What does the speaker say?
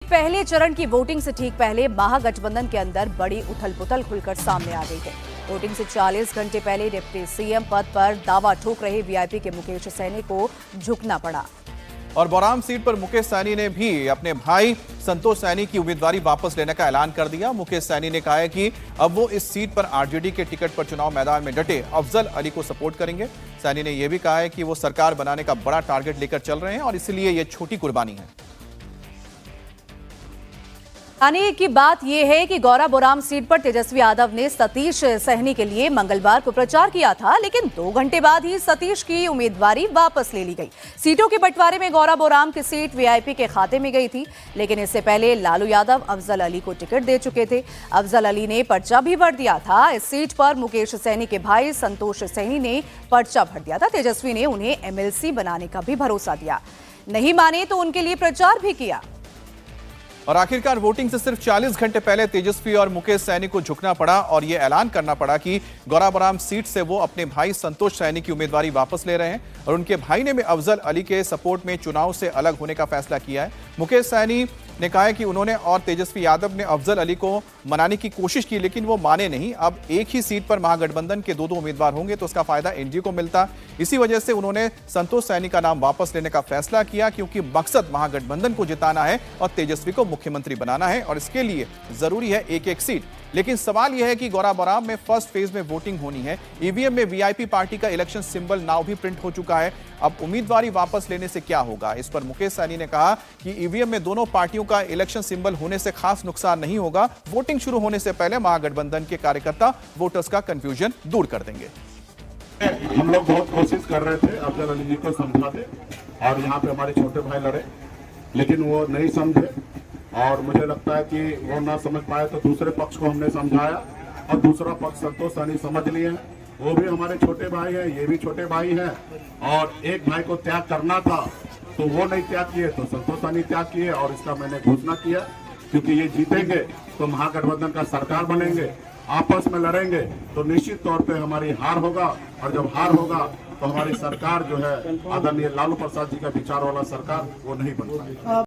पहले चरण की वोटिंग से ठीक पहले महागठबंधन के अंदर बड़ी उथल-पुथल खुलकर सामने आ गई है। वोटिंग से 40 घंटे पहले डिप्टी सीएम पद पर दावा ठोक रहे वीआईपी के मुकेश सैनी को झुकना पड़ा। और बौराम सीट पर मुकेश सैनी ने भी अपने भाई संतोष सैनी की उम्मीदवारी वापस लेने का ऐलान कर दिया। मुकेश सैनी ने कहा है कि अब वो इस सीट पर आरजेडी के टिकट पर चुनाव मैदान में डटे अफजल अली को सपोर्ट करेंगे। सैनी ने यह भी कहा है कि वो सरकार बनाने का बड़ा टारगेट लेकर चल रहे हैं और इसलिए ये छोटी कुर्बानी है। आने की बात यह है कि गौरा बोराम सीट पर तेजस्वी यादव ने सतीश सहनी के लिए मंगलवार को प्रचार किया था, लेकिन 2 घंटे बाद ही सतीश की उम्मीदवारी वापस ले ली गई। सीटों के बंटवारे में गौरा बोराम की सीट वीआईपी के खाते में गई थी, लेकिन इससे पहले लालू यादव अफजल अली को टिकट दे चुके थे। अफजल अली ने पर्चा भी भर दिया था। इस सीट पर मुकेश सैनी के भाई संतोष सैनी ने पर्चा भर दिया था। तेजस्वी ने उन्हें एमएलसी बनाने का भी भरोसा दिया, नहीं माने तो उनके लिए प्रचार भी किया। और आखिरकार वोटिंग से सिर्फ 40 घंटे पहले तेजस्वी और मुकेश सैनी को झुकना पड़ा और यह ऐलान करना पड़ा कि गौरा बोराम सीट से वो अपने भाई संतोष सैनी की उम्मीदवारी वापस ले रहे हैं और उनके भाई ने भी अफजल अली के सपोर्ट में चुनाव से अलग होने का फैसला किया है। मुकेश सैनी ने कहा है कि उन्होंने और तेजस्वी यादव ने अफजल अली को मनाने की कोशिश की, लेकिन वो माने नहीं। अब एक ही सीट पर महागठबंधन के 2 उम्मीदवार होंगे तो उसका फायदा एनडीए को मिलता। इसी वजह से उन्होंने संतोष सैनी का नाम वापस लेने का फैसला किया, क्योंकि मकसद महागठबंधन को जिताना है और तेजस्वी को मुख्यमंत्री बनाना है और इसके लिए जरूरी है एक सीट। लेकिन सवाल यह है कि गौरा बोराम में फर्स्ट फेज में वोटिंग होनी है। ईवीएम में वीआईपी पार्टी का इलेक्शन सिंबल नाउ भी प्रिंट हो चुका है। अब उम्मीदवारी वापस लेने से क्या होगा, इस पर मुकेश सैनी ने कहा कि ईवीएम में दोनों पार्टियों का इलेक्शन सिंबल होने से खास नुकसान नहीं होगा। वोटिंग शुरू होने से पहले महागठबंधन के कार्यकर्ता वोटर्स का कंफ्यूजन दूर कर देंगे। हम लोग बहुत कोशिश कर रहे थे अफजल अली जी को समझा दे और यहाँ पे हमारे छोटे भाई लड़े, लेकिन वो नहीं समझे और मुझे लगता है कि वो ना समझ पाए तो दूसरे पक्ष को हमने समझाया और दूसरा पक्ष संतोष सैनी समझ लिए हैं। वो भी हमारे छोटे भाई हैं, ये भी छोटे भाई हैं और एक भाई को त्याग करना था तो वो नहीं त्याग किए तो संतोष सैनी त्याग किए और इसका मैंने घोषणा किया, क्योंकि ये जीतेंगे तो महागठबंधन का सरकार बनेंगे, आपस में लड़ेंगे तो निश्चित तौर पे हमारी हार होगा और जब हार होगा तो हमारी सरकार जो है आदरणीय लालू प्रसाद जी का विचार वाला सरकार वो नहीं बन पाएगी।